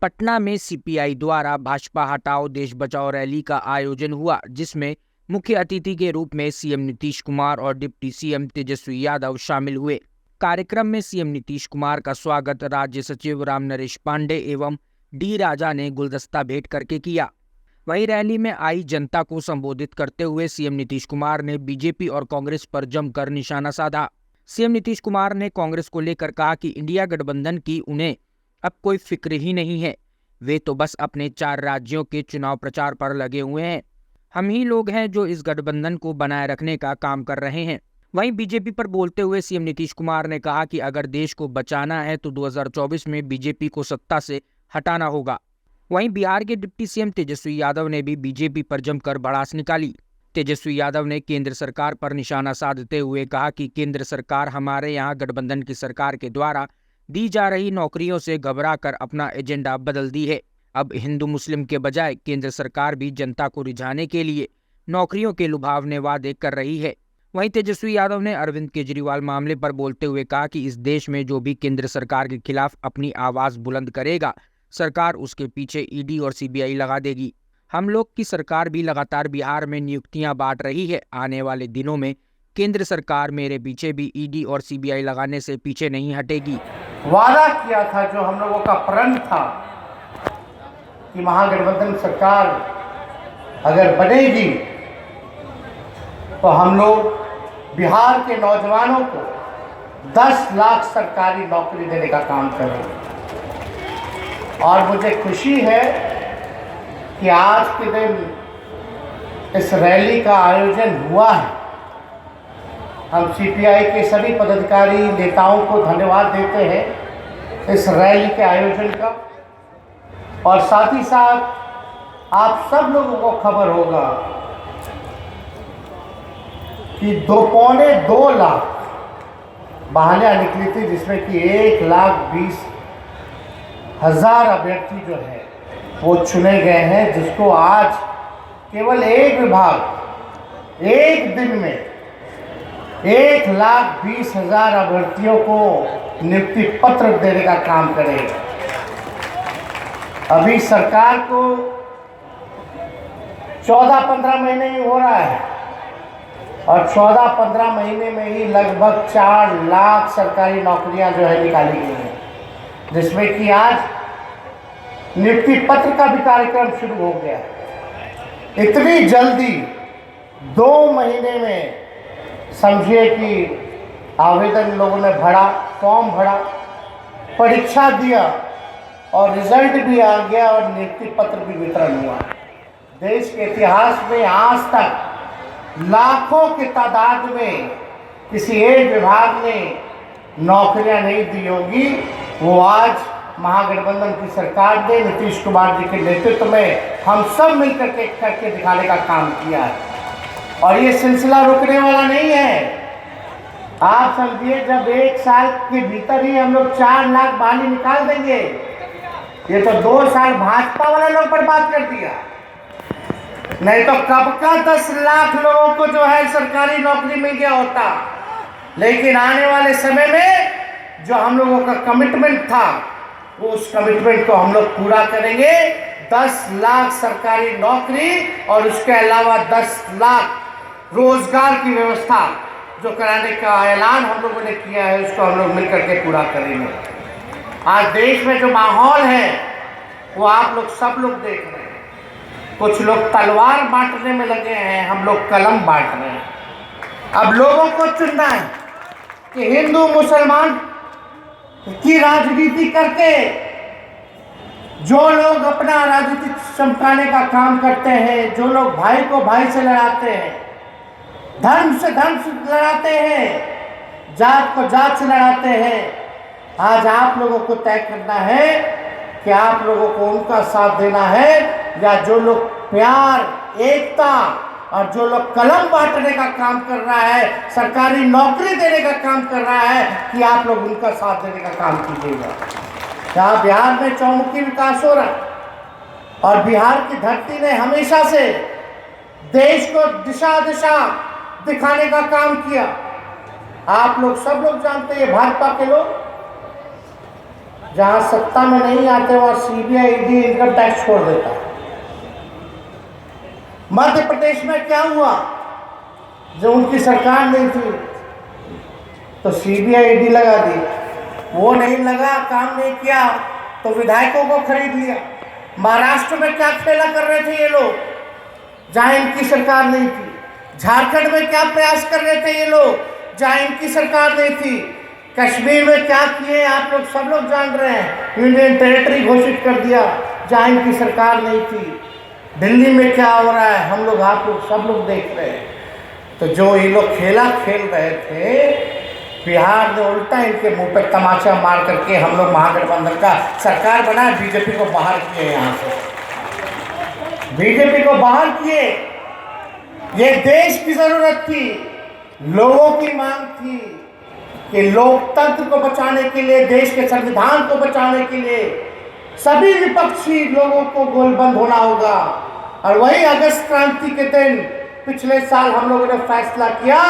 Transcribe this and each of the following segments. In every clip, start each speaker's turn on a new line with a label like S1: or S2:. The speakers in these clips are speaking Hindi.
S1: पटना में सीपीआई द्वारा भाजपा हटाओ देश बचाओ रैली का आयोजन हुआ, जिसमें मुख्य अतिथि के रूप में सीएम नीतीश कुमार और डिप्टी सीएम तेजस्वी यादव शामिल हुए। कार्यक्रम में सीएम नीतीश कुमार का स्वागत राज्य सचिव राम नरेश पांडे एवं डी राजा ने गुलदस्ता भेंट करके किया। वहीं रैली में आई जनता को संबोधित करते हुए सीएम नीतीश कुमार ने बीजेपी और कांग्रेस पर जमकर निशाना साधा। सीएम नीतीश कुमार ने कांग्रेस को लेकर कहा कि इंडिया गठबंधन की उन्हें अब कोई फिक्र ही नहीं है, वे तो बस अपने 4 राज्यों के चुनाव प्रचार पर लगे हुए हैं। हम ही लोग हैं जो इस गठबंधन को बनाए रखने का काम कर रहे हैं। वहीं बीजेपी पर बोलते हुए सीएम नीतीश कुमार ने कहा कि अगर देश को बचाना है तो 2024 में बीजेपी को सत्ता से हटाना होगा। वहीं बिहार के डिप्टी सीएम तेजस्वी यादव ने भी बीजेपी पर जमकर भड़ास निकाली। तेजस्वी यादव ने केंद्र सरकार पर निशाना साधते हुए कहा कि केंद्र सरकार हमारे यहाँ गठबंधन की सरकार के द्वारा दी जा रही नौकरियों से घबराकर अपना एजेंडा बदल दी है। अब हिंदू मुस्लिम के बजाय केंद्र सरकार भी जनता को रिझाने के लिए नौकरियों के लुभावने वादे कर रही है। वहीं तेजस्वी यादव ने अरविंद केजरीवाल मामले पर बोलते हुए कहा कि इस देश में जो भी केंद्र सरकार के खिलाफ अपनी आवाज बुलंद करेगा, सरकार उसके पीछे ईडी और सीबीआई लगा देगी। हम लोग की सरकार भी लगातार बिहार में नियुक्तियां बांट रही है। आने वाले दिनों में केंद्र सरकार मेरे पीछे भी ईडी और सीबीआई लगाने से पीछे नहीं हटेगी।
S2: वादा किया था, जो हम लोगों का प्रण था कि महागठबंधन सरकार अगर बनेगी तो हम लोग बिहार के नौजवानों को 10 लाख सरकारी नौकरी देने का काम करेंगे। और मुझे खुशी है कि आज के दिन इस रैली का आयोजन हुआ है। हम सीपीआई के सभी पदाधिकारी नेताओं को धन्यवाद देते हैं इस रैली के आयोजन का। और साथ ही साथ आप सब लोगों को खबर होगा कि 2.25 लाख बहालियाँ निकली थी, जिसमें कि 1,20,000 अभ्यर्थी जो है वो चुने गए हैं, जिसको आज केवल एक विभाग एक दिन में 1,20,000 अभ्यर्थियों को नियुक्ति पत्र देने का काम करेगा। अभी सरकार को 14-15 महीने ही हो रहा है और 14-15 महीने में ही लगभग 4 लाख सरकारी नौकरियां जो है निकाली गई हैं, जिसमें कि आज नियुक्ति पत्र का भी कार्यक्रम शुरू हो गया। इतनी जल्दी 2 महीने में समझिए कि आवेदन लोगों ने भरा, फॉर्म भरा, परीक्षा दिया और रिजल्ट भी आ गया और नियुक्ति पत्र भी वितरण हुआ। देश के इतिहास में आज तक लाखों की तादाद में किसी एक विभाग ने नौकरियां नहीं दी होगी, वो आज महागठबंधन की सरकार ने नीतीश कुमार जी के नेतृत्व में हम सब मिलकर के करके दिखाने का काम किया है। और ये सिलसिला रुकने वाला नहीं है। आप समझिए, जब 1 साल के भीतर ही हम लोग 4 लाख बहाली निकाल देंगे, ये तो 2 साल भाजपा वाले लोग बर्बाद कर दिया। नहीं तो कब का 10 लाख लोगों को जो है सरकारी नौकरी मिल गया होता। लेकिन आने वाले समय में जो हम लोगों का कमिटमेंट था, वो उस कमिटमेंट को हम लोग पूरा करेंगे। 10 लाख सरकारी नौकरी और उसके अलावा 10 लाख रोजगार की व्यवस्था जो कराने का ऐलान हम लोगों ने किया है, उसको हम लोग मिलकर के पूरा करेंगे। आज देश में जो माहौल है वो आप लोग सब लोग देख रहे हैं। कुछ लोग तलवार बांटने में लगे हैं, हम लोग कलम बांट रहे हैं। अब लोगों को चुनना है कि हिंदू मुसलमान की राजनीति करके जो लोग अपना राजनीति चमकाने का काम करते हैं, जो लोग भाई को भाई से लड़ाते हैं, धर्म से लड़ाते हैं, जात को जात से लड़ाते हैं, आज आप लोगों को तय करना है कि आप लोगों को उनका साथ देना है या जो लोग प्यार, एकता और जो लोग कलम बांटने का काम कर रहा है, सरकारी नौकरी देने का काम कर रहा है, कि आप लोग उनका साथ देने का काम कीजिएगा। यहाँ बिहार में चौमुखी विकास हो रहा है और बिहार की धरती ने हमेशा से देश को दिशा दिखाने का काम किया। आप लोग सब लोग जानते हैं, भाजपा के लोग जहां सत्ता में नहीं आते वहां सीबीआई ईडी इनकम टैक्स छोड़ देता है। मध्य प्रदेश में क्या हुआ, जो उनकी सरकार नहीं थी तो सीबीआई ईडी लगा दी, वो नहीं लगा, काम नहीं किया तो विधायकों को खरीद लिया। महाराष्ट्र में क्या खेला कर रहे थे ये लोग, जहां इनकी सरकार नहीं थी। झारखंड में क्या प्रयास कर रहे थे ये लोग, जहां इनकी सरकार नहीं थी। कश्मीर में क्या किए आप लोग सब लोग जान रहे हैं, यूनियन टेरिटरी घोषित कर दिया जहां इनकी सरकार नहीं थी। दिल्ली में क्या हो रहा है हम लोग आप लोग सब लोग देख रहे हैं। तो जो ये लोग खेला खेल रहे थे, बिहार ने उल्टा इनके मुंह पे तमाचा मार करके हम लोग महागठबंधन का सरकार बना, बीजेपी को बाहर किए, यहाँ से बीजेपी को बाहर किए। ये देश की जरूरत थी, लोगों की मांग थी कि लोकतंत्र को बचाने के लिए, देश के संविधान को बचाने के लिए सभी विपक्षी लोगों को गोलबंद होना होगा। और वही अगस्त क्रांति के दिन पिछले साल हम लोगों ने फैसला किया,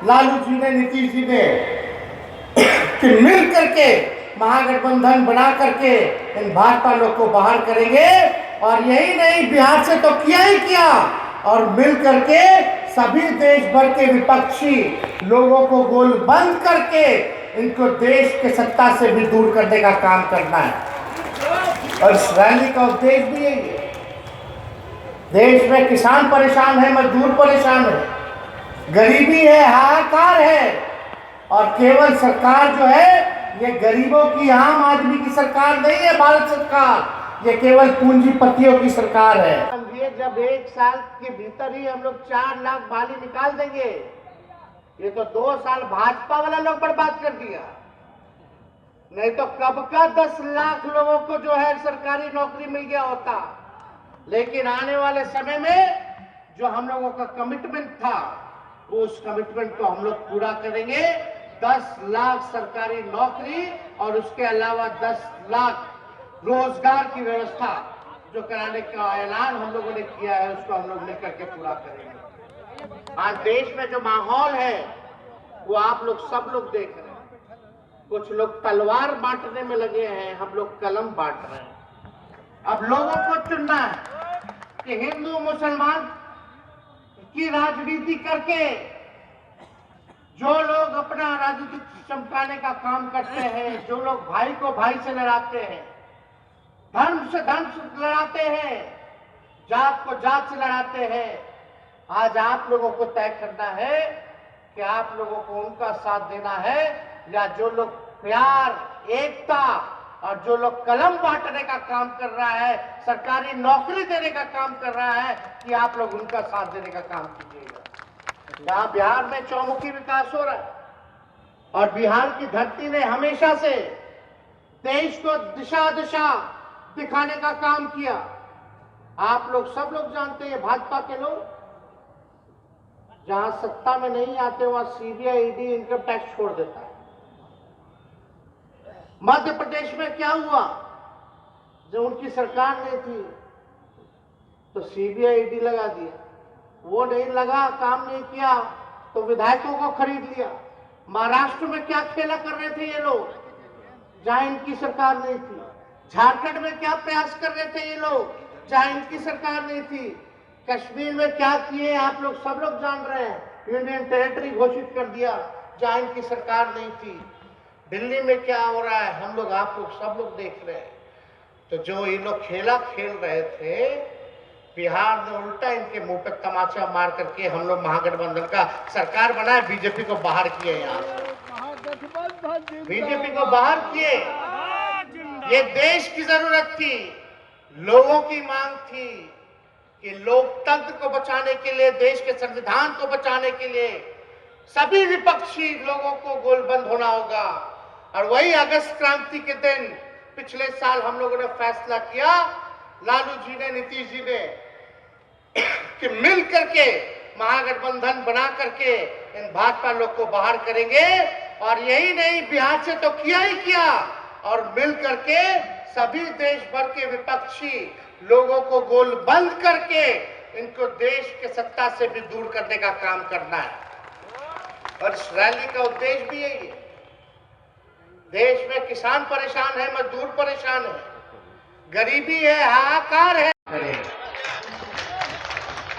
S2: लालू जी ने, नीतीश जी ने, कि मिल करके महागठबंधन बना करके इन भाजपा लोग को बाहर करेंगे। और यही नहीं, बिहार से तो किया ही किया, और मिल करके सभी देश भर के विपक्षी लोगों को गोलबंद करके इनको देश के सत्ता से भी दूर करने का काम करना है। और इस रैली का उद्देश्य भी यही है। देश में किसान परेशान है, मजदूर परेशान है, गरीबी है, हाहाकार है, और केवल सरकार जो है ये गरीबों की, आम आदमी की सरकार नहीं है भारत सरकार, ये केवल पूंजीपतियों की सरकार है। जब 1 साल के भीतर ही हम लोग 4 लाख बाली निकाल देंगे, ये तो 2 साल भाजपा वाला लोग बर्बाद कर दिया। नहीं तो कब का 10 लाख लोगों को जो है सरकारी नौकरी मिल गया होता। लेकिन आने वाले समय में जो हम लोगों का कमिटमेंट था, उस कमिटमेंट को हम लोग पूरा करेंगे। 10 लाख सरकारी नौकरी और उसके अलावा 10 लाख रोजगार की व्यवस्था जो कराने का ऐलान हम लोगों ने किया है, उसको हम लोग लेकर के पूरा करेंगे। आज देश में जो माहौल है वो आप लोग सब लोग देख रहे हैं। कुछ लोग तलवार बांटने में लगे हैं, हम लोग कलम बांट रहे हैं। अब लोगों को चुनना है कि हिंदू मुसलमान की राजनीति करके जो लोग अपना राजनीतिक चमकाने का काम करते हैं, जो लोग भाई को भाई से लड़ाते हैं, धर्म से लड़ाते हैं, जात को जात से लड़ाते हैं, आज आप लोगों को तय करना है कि आप लोगों को उनका साथ देना है या जो लोग प्यार, एकता और जो लोग कलम बांटने का काम कर रहा है, सरकारी नौकरी देने का काम कर रहा है, कि आप लोग उनका साथ देने का काम कीजिएगा। यहाँ बिहार में चौमुखी विकास हो रहा है और बिहार की धरती ने हमेशा से देश को दिशा दिखाने का काम किया। आप लोग सब लोग जानते हैं, भाजपा के लोग जहां सत्ता में नहीं आते वहां सीबीआई ईडी इनकम टैक्स छोड़ देता है। मध्य प्रदेश में क्या हुआ, जो उनकी सरकार नहीं थी तो सीबीआई ईडी लगा दिया, वो नहीं लगा, काम नहीं किया तो विधायकों को खरीद लिया। महाराष्ट्र में क्या खेला कर रहे थे ये लोग, जहां इनकी सरकार नहीं थी। झारखंड में क्या प्रयास कर रहे थे ये लोग, जहां इनकी सरकार नहीं थी। कश्मीर में क्या किए आप लोग सब लोग जान रहे हैं, यूनियन टेरिटरी घोषित कर दिया जहां इनकी सरकार नहीं थी। दिल्ली में क्या हो रहा है हम लोग आप लोग सब लोग देख रहे हैं। तो जो ये लोग खेला खेल रहे थे, बिहार ने उल्टा इनके मुंह पे तमाचा मार करके हम लोग महागठबंधन का सरकार बनाए, बीजेपी को बाहर किए, यहाँ से बीजेपी को बाहर किए। ये देश की जरूरत थी, लोगों की मांग थी कि लोकतंत्र को बचाने के लिए, देश के संविधान को बचाने के लिए सभी विपक्षी लोगों को गोलबंद होना होगा। और वही अगस्त क्रांति के दिन पिछले साल हम लोगों ने फैसला किया, लालू जी ने, नीतीश जी ने, कि मिल करके महागठबंधन बना करके इन भाजपा लोग को बाहर करेंगे। और यही नहीं, बिहार से तो किया ही किया, और मिल करके सभी देश भर के विपक्षी लोगों को गोलबंद करके इनको देश के सत्ता से भी दूर करने का काम करना है। और इस रैली का उद्देश्य भी यही है। देश में किसान परेशान है, मजदूर परेशान है, गरीबी है, हाहाकार है।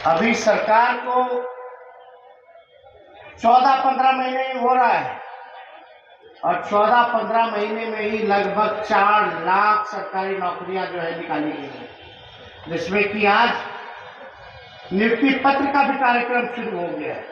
S2: अभी सरकार को 14-15 महीने ही हो रहा है और 14-15 महीने में ही लगभग 4 लाख सरकारी नौकरियां जो है निकाली गई है, जिसमें कि आज नियुक्ति पत्र का भी कार्यक्रम शुरू हो गया है।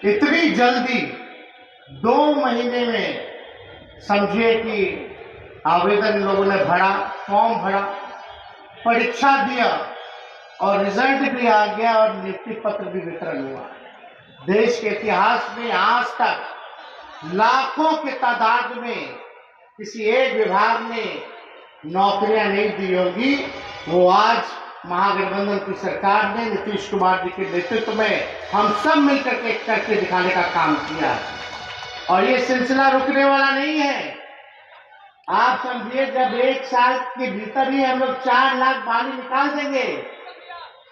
S2: इतनी जल्दी 2 महीने में समझिए कि आवेदन लोगों ने भरा, फॉर्म भरा, परीक्षा दिया और रिजल्ट भी आ गया और नियुक्ति पत्र भी वितरण हुआ। देश के इतिहास में आज तक लाखों के तादाद में किसी एक विभाग ने नौकरियां नहीं दी होगी। वो आज महागठबंधन की सरकार ने नीतीश कुमार जी के नेतृत्व में हम सब मिलकर के करके दिखाने का काम किया और ये सिलसिला रुकने वाला नहीं है। आप समझिए, जब 1 साल के भीतर ही हम लोग 4 लाख बाली निकाल देंगे,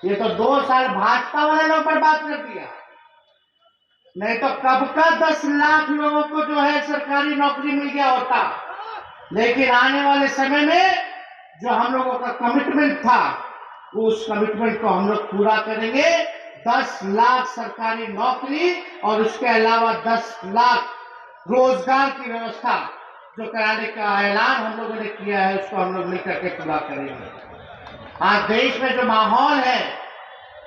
S2: ये तो 2 साल भाजपा वाले लोग बर्बाद कर दिया। नहीं तो कब का 10 लाख लोगों को जो है सरकारी नौकरी मिल गया होता। लेकिन आने वाले समय में जो हम लोगों का कमिटमेंट था, उस कमिटमेंट को हम लोग पूरा करेंगे। 10 लाख सरकारी नौकरी और उसके अलावा 10 लाख रोजगार की व्यवस्था जो कराने का ऐलान हम लोगों ने किया है, उसको हम लोग मिलकर के पूरा करेंगे। आज देश में जो माहौल है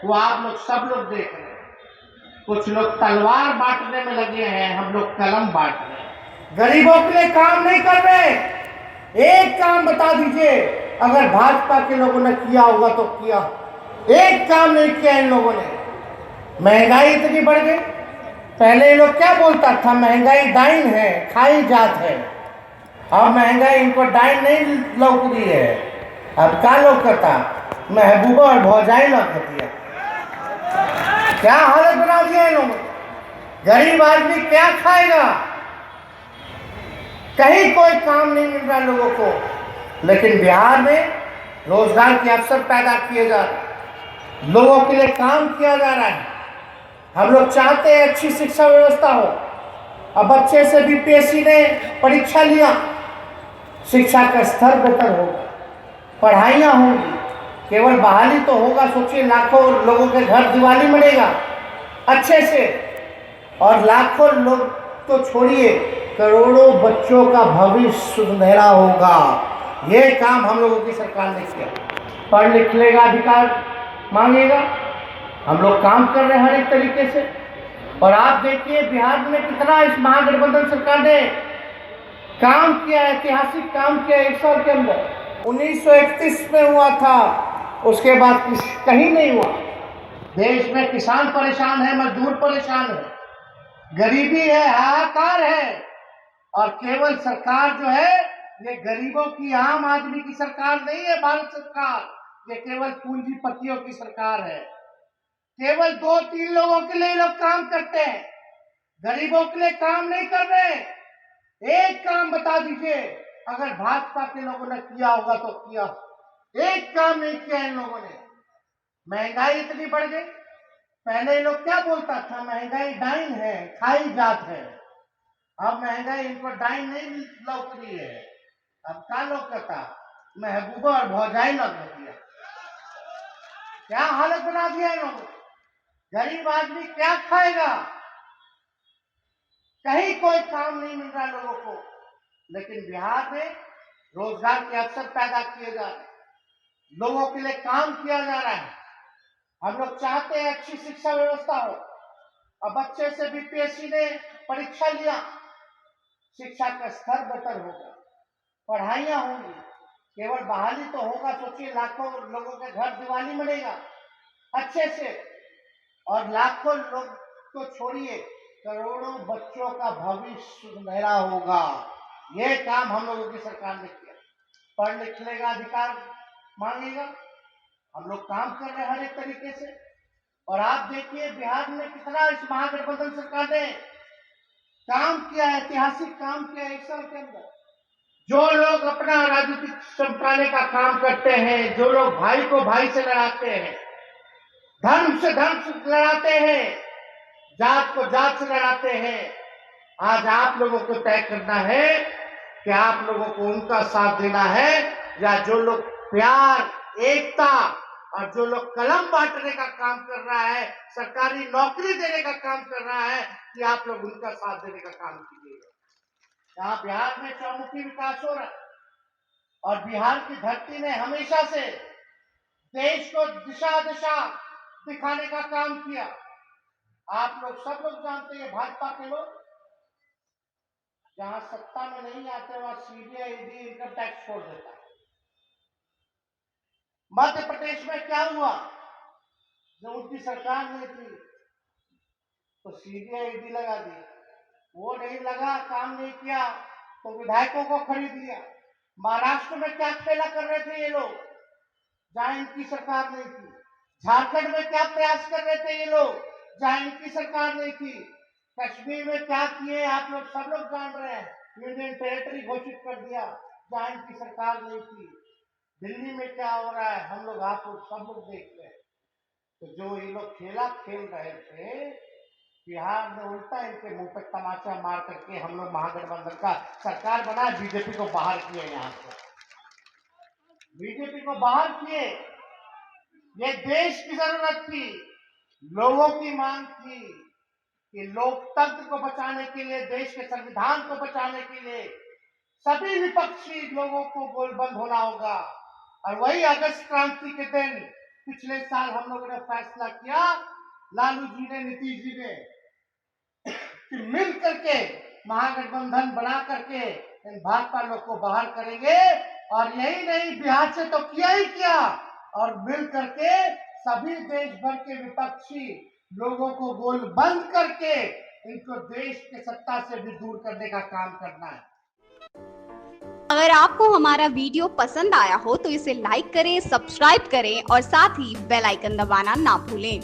S2: वो आप लोग सब लोग देख रहे हैं। कुछ लोग तलवार बांटने में लगे हैं, हम लोग कलम बांट रहे हैं। गरीबों के लिए काम नहीं कर रहे। एक काम बता दीजिए, अगर भाजपा के लोगों ने किया होगा तो किया। एक काम नहीं किया इन लोगों ने। महंगाई इतनी बढ़ गई। पहले ये लोग क्या बोलता था, महंगाई डाइन है, खाई जात है। अब महंगाई इनको डाइन नहीं लौक रही है, अब क्या लौकता, महबूबा और भौजाई लौकती है। क्या हालत बना दिया इन लोगों ने। गरीब आदमी क्या खाएगा। कहीं कोई काम नहीं मिल रहा लोगों को। लेकिन बिहार में रोजगार के अवसर पैदा किए जा रहे, लोगों के लिए काम किया जा रहा है। हम लोग चाहते हैं अच्छी शिक्षा व्यवस्था हो। अब बच्चे से बीपीएससी ने परीक्षा लिया, शिक्षा का स्तर बेहतर होगा, पढ़ाइयाँ होंगी, केवल बहाली तो होगा। सोचिए, लाखों लोगों के घर दिवाली मनेगा अच्छे से और लाखों लोग तो छोड़िए, करोड़ों बच्चों का भविष्य सुनहरा होगा। ये काम हम लोगों की सरकार ने किया। पढ़ लिख लेगा, अधिकार मांगेगा, हम लोग काम कर रहे हैं हर एक तरीके से। और आप देखिए बिहार में कितना इस महागठबंधन सरकार ने काम किया, ऐतिहासिक काम किया 1 साल के अंदर। 1931 में हुआ था, उसके बाद कहीं नहीं हुआ। देश में किसान परेशान है, मजदूर परेशान है, गरीबी है, हाहाकार है। और केवल सरकार जो है, ये गरीबों की, आम आदमी की सरकार नहीं है भारत सरकार। ये केवल पूंजीपतियों की सरकार है। केवल 2-3 लोगों के लिए लोग काम करते हैं, गरीबों के लिए काम नहीं कर रहे। एक काम बता दीजिए, अगर भाजपा के लोगों ने किया होगा तो किया। एक काम नहीं किया इन लोगों ने। महंगाई इतनी बढ़ गई। पहले ये लोग क्या बोलता था, महंगाई डाइन है, खाई जात है। अब महंगाई इनको डाइन नहीं लौक रही है, अब क्या लौकता, महबूबा और भौजाई लौकती है। क्या हालत बना दिया इन लोगों ने। गरीब आदमी क्या खाएगा। कहीं कोई काम नहीं मिल रहा लोगों को। लेकिन बिहार में रोजगार के अवसर पैदा किए जा रहे, लोगों के लिए काम किया जा रहा है। हम लोग चाहते हैं अच्छी शिक्षा व्यवस्था हो। अब बच्चे से बीपीएससी ने परीक्षा लिया, शिक्षा का स्तर बेहतर होगा, पढ़ाइयाँ होंगी, केवल बहाली तो होगा। सोचिए, लाखों लोगों के घर दिवाली मनेगा अच्छे से और लाखों लोग तो छोड़िए, करोड़ों बच्चों का भविष्य सुनहरा होगा। ये काम हम लोगों की सरकार ने किया। पढ़ लिख लेगा, अधिकार मांगेगा, हम लोग काम कर रहे हैं हर एक तरीके से। और आप देखिए बिहार में कितना इस महागठबंधन सरकार ने काम किया, ऐतिहासिक काम किया 1 साल के अंदर। जो लोग अपना राजनीतिक चमकाने का काम करते हैं, जो लोग भाई को भाई से लड़ाते हैं, धर्म से लड़ाते हैं, जात को जात से लड़ाते हैं, आज आप लोगों को तय करना है कि आप लोगों को उनका साथ देना है, या जो लोग प्यार, एकता और जो लोग कलम बांटने का काम कर रहा है, सरकारी नौकरी देने का काम कर रहा है, कि आप लोग उनका साथ देने का काम कीजिएगा। यहाँ बिहार में चौमुखी विकास हो रहा है और बिहार की धरती ने हमेशा से देश को दिशा दिशा दिखाने का काम किया। आप लोग सब लोग जानते हैं, भाजपा के लोग जहां सत्ता में नहीं आते वहां सीबीआई, ईडी, इनकम टैक्स छोड़ देता है। मध्य प्रदेश में क्या हुआ? जब उनकी सरकार नहीं थी तो सीबीआई, ईडी लगा दी, वो नहीं लगा, काम नहीं किया तो विधायकों को खरीद लिया। महाराष्ट्र में क्या खेला कर रहे थे ये लोग जहां इनकी सरकार नहीं थी? झारखंड में क्या प्रयास कर रहे थे ये लोग जहां इनकी सरकार नहीं थी? कश्मीर में क्या किए आप लोग सब लोग जान रहे हैं, यूनियन टेरिटरी घोषित कर दिया जहां इनकी सरकार नहीं थी। दिल्ली में क्या हो रहा है हम लोग, आप लोग सब लोग देख रहे हैं। तो जो ये लोग खेला खेल रहे थे, बिहार में उल्टा इनके मुंह पर तमाचा मार करके हम लोग महागठबंधन का सरकार बना, बीजेपी को बाहर किए। यहाँ से बीजेपी को बाहर किए। ये देश की जरूरत थी, लोगों की मांग थी कि लोकतंत्र को बचाने के लिए, देश के संविधान को बचाने के लिए सभी विपक्षी लोगों को गोलबंद होना होगा। और वही अगस्त क्रांति के दिन पिछले साल हम लोगों ने फैसला किया, लालू जी ने, नीतीश जी ने, कि मिल करके महागठबंधन बना करके इन भाजपा लोग को बाहर करेंगे। और यही नहीं, बिहार से तो किया ही किया, और मिल करके सभी देश भर के विपक्षी लोगों को गोल बंद करके इनको देश के सत्ता से भी दूर करने का काम करना है।
S3: अगर आपको हमारा वीडियो पसंद आया हो तो इसे लाइक करें, सब्सक्राइब करें और साथ ही बेल आइकन दबाना ना भूलें।